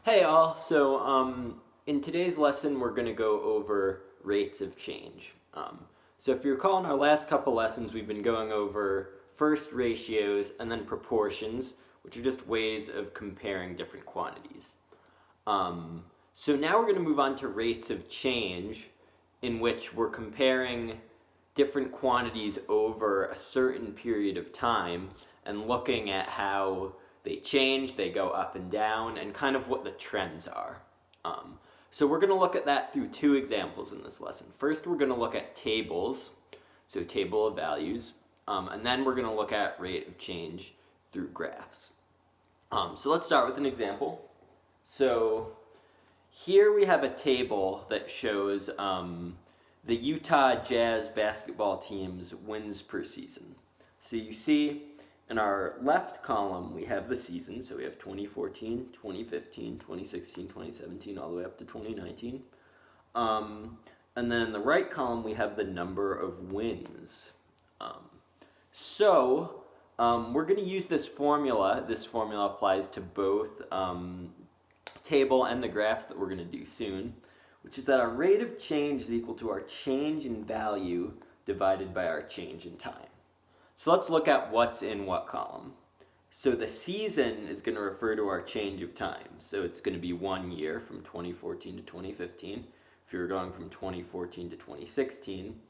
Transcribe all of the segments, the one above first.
Hey all, in today's lesson we're going to go over rates of change. So if you recall in our last couple lessons we've been going over first ratios and then proportions, which are just ways of comparing different quantities. So now we're going to move on to rates of change, in which we're comparing different quantities over a certain period of time and looking at how they change, they go up and down, and kind of what the trends are. So we're going to look at that through two examples in this lesson. First, we're going to look at tables, so table of values, and then we're going to look at rate of change through graphs. So let's start with an example. So here we have a table that shows the Utah Jazz basketball team's wins per season. So you see in our left column we have the season, so we have 2014, 2015, 2016, 2017, all the way up to 2019. And then in the right column we have the number of wins. We're going to use this formula. This formula applies to both table and the graphs that we're going to do soon, which is that our rate of change is equal to our change in value divided by our change in time. So let's look at what's in what column. So the season is going to refer to our change of time. So it's going to be 1 year from 2014 to 2015. If you were going from 2014 to 2016,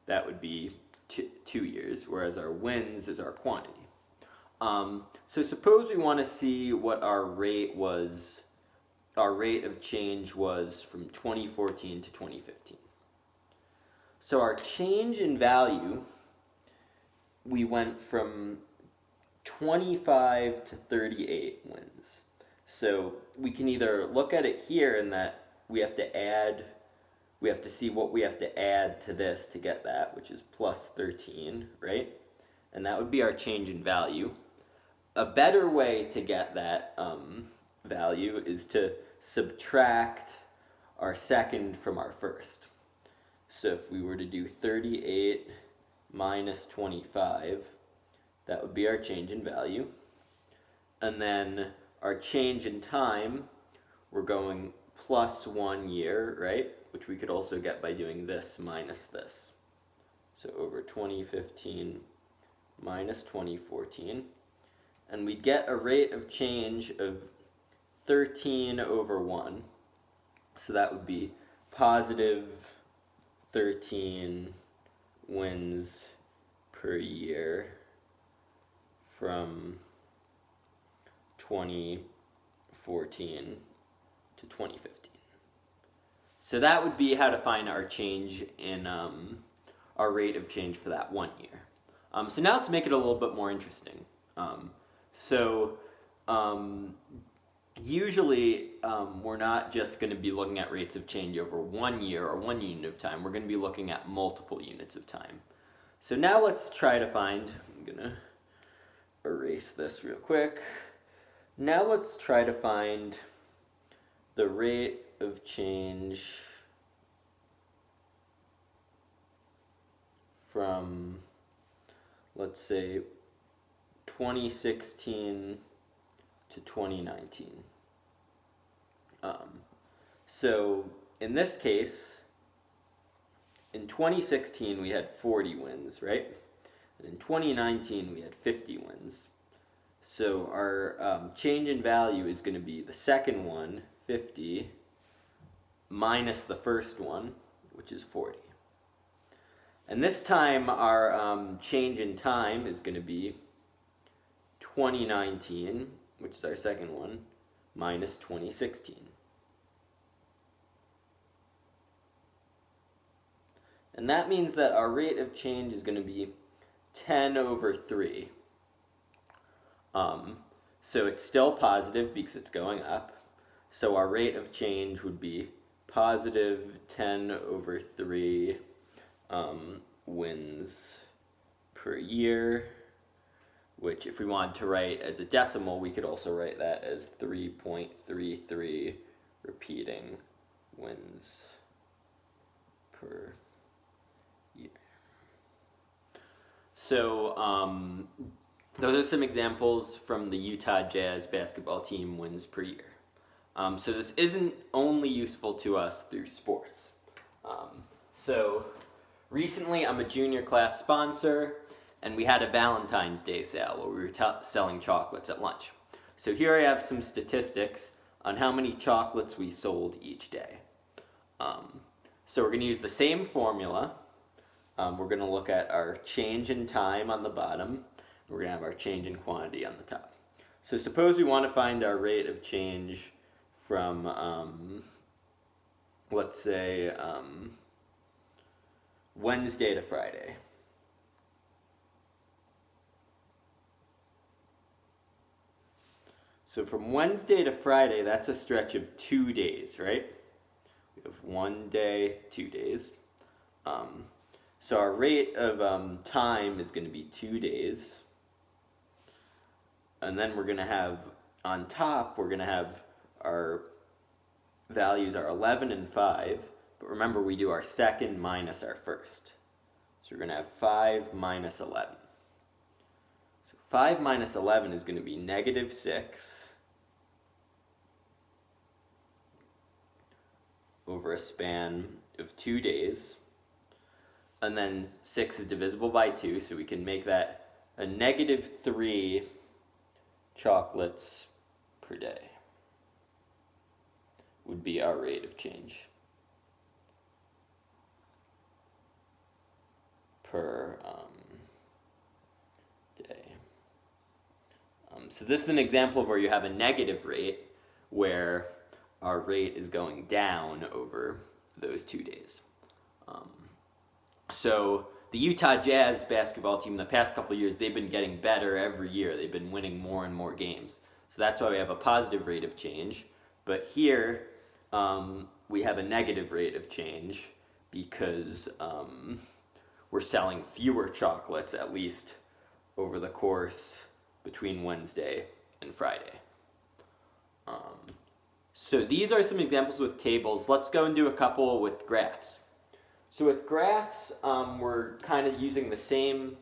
that would be 2 years, whereas our wins is our quantity. So suppose we want to see what our rate of change was from 2014 to 2015. So our change in value, we went from 25 to 38 wins. So we can either look at it here in that we have to see what we have to add to this to get that, which is plus 13, right? And that would be our change in value. A better way to get that value is to subtract our second from our first. So if we were to do 38 minus 25, that would be our change in value. And then our change in time, we're going plus 1 year, right? Which we could also get by doing this minus this. So over 2015 minus 2014. And we'd get a rate of change of 13 over 1. So that would be positive 13 wins per year from 2014 to 2015. So that would be how to find our change in our rate of change for that 1 year. So now let's make it a little bit more interesting. Usually we're not just going to be looking at rates of change over 1 year or 1 unit of time. We're going to be looking at multiple units of time. So now let's try to find, I'm going to erase this real quick. Now let's try to find the rate of change from, let's say, 2016 to 2019. So in this case, in 2016 we had 40 wins, right? And in 2019 we had 50 wins. So our change in value is going to be the second one, 50, minus the first one, which is 40. And this time our change in time is going to be 2019, which is our second one, minus 2016. And that means that our rate of change is going to be 10 over 3. So it's still positive because it's going up. So our rate of change would be positive 10 over 3 wins per year, which if we wanted to write as a decimal, we could also write that as 3.33 repeating wins per year. So those are some examples from the Utah Jazz basketball team wins per year. So this isn't only useful to us through sports. So recently I'm a junior class sponsor, and we had a Valentine's Day sale where we were selling chocolates at lunch. So here I have some statistics on how many chocolates we sold each day. So we're going to use the same formula. We're going to look at our change in time on the bottom. We're going to have our change in quantity on the top. So suppose we want to find our rate of change from, let's say, Wednesday to Friday. So from Wednesday to Friday, that's a stretch of 2 days, right? We have 1 day, 2 days. So our rate of time is going to be 2 days. And then we're going to have, on top, we're going to have our values are 11 and 5. But remember, we do our second minus our first. So we're going to have 5 minus 11. So 5 minus 11 is going to be negative 6 over a span of 2 days. And then 6 is divisible by 2, so we can make that a negative 3 chocolates per day would be our rate of change per day. So this is an example of where you have a negative rate where our rate is going down over those 2 days. So the Utah Jazz basketball team, the past couple of years, they've been getting better every year. They've been winning more and more games. So that's why we have a positive rate of change. But here, we have a negative rate of change because we're selling fewer chocolates, at least over the course between Wednesday and Friday. So these are some examples with tables. Let's go and do a couple with graphs. So with graphs, we're kind of using the same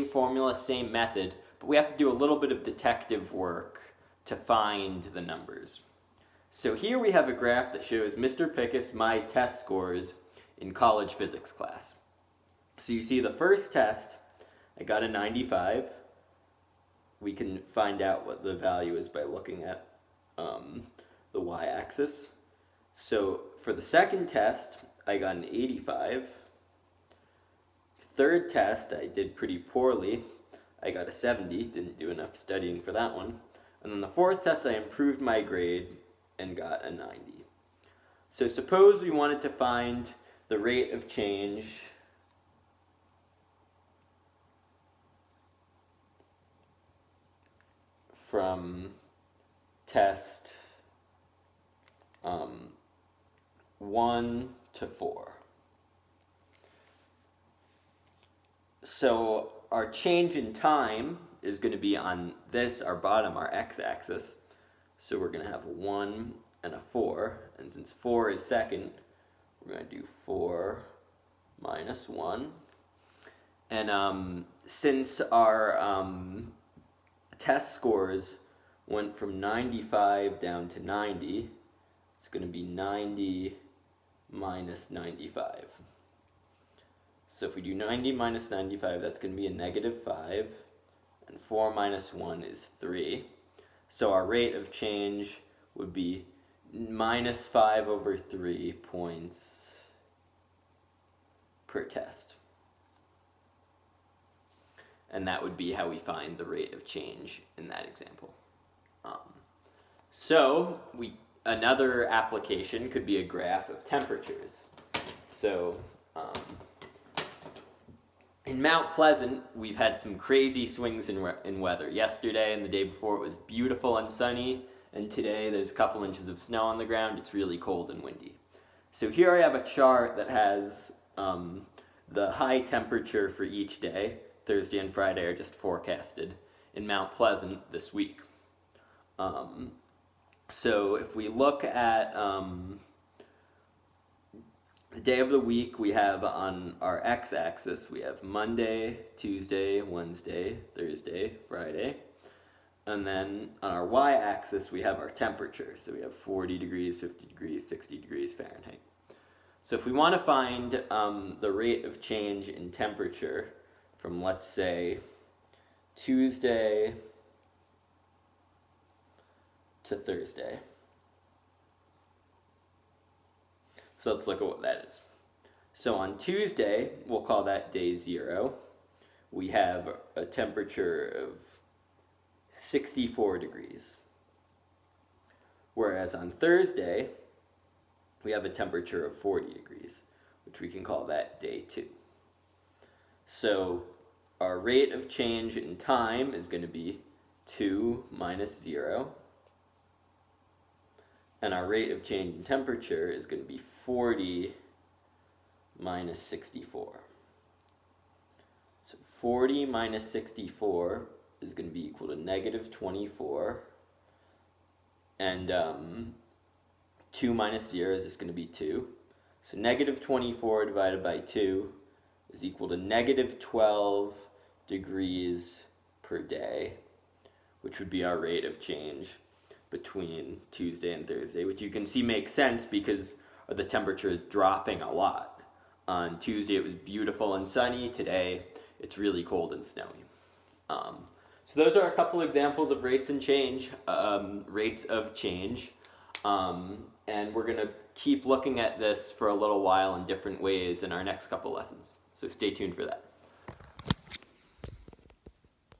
formula, same method, but we have to do a little bit of detective work to find the numbers. So here we have a graph that shows Mr. Pickus, my test scores in college physics class. So you see the first test, I got a 95. We can find out what the value is by looking at the y-axis. So for the second test, I got an 85. Third test, I did pretty poorly. I got a 70, didn't do enough studying for that one. And then the fourth test, I improved my grade and got a 90. So suppose we wanted to find the rate of change from test 1 to 4. So our change in time is going to be on this, our bottom, our x-axis. So we're going to have 1 and a 4. And since 4 is second, we're going to do 4 minus 1. And since our test scores went from 95 down to 90, it's going to be 90 minus 95. So if we do 90 minus 95, that's going to be a negative 5, and 4 minus 1 is 3. So our rate of change would be minus 5 over 3 points per test. And that would be how we find the rate of change in that example. Another application could be a graph of temperatures. So in Mount Pleasant, we've had some crazy swings in weather. Yesterday and the day before it was beautiful and sunny, and today there's a couple inches of snow on the ground. It's really cold and windy. So here I have a chart that has the high temperature for each day. Thursday and Friday are just forecasted in Mount Pleasant this week. So if we look at the day of the week, we have on our x-axis, we have Monday, Tuesday, Wednesday, Thursday, Friday. And then on our y-axis, we have our temperature. So we have 40 degrees, 50 degrees, 60 degrees Fahrenheit. So if we want to find the rate of change in temperature from, let's say, Tuesday to Thursday. So let's look at what that is. So on Tuesday, we'll call that day 0. We have a temperature of 64 degrees. Whereas on Thursday, we have a temperature of 40 degrees, which we can call that day 2. So our rate of change in time is going to be 2 minus 0. And our rate of change in temperature is going to be 40 minus 64. So 40 minus 64 is going to be equal to negative 24. And 2 minus 0 is just going to be 2. So negative 24 divided by 2 is equal to negative 12 degrees per day, which would be our rate of change between Tuesday and Thursday, which you can see makes sense because the temperature is dropping a lot. On Tuesday it was beautiful and sunny. Today it's really cold and snowy. So those are a couple examples of rates of change. And we're going to keep looking at this for a little while in different ways in our next couple lessons. So stay tuned for that.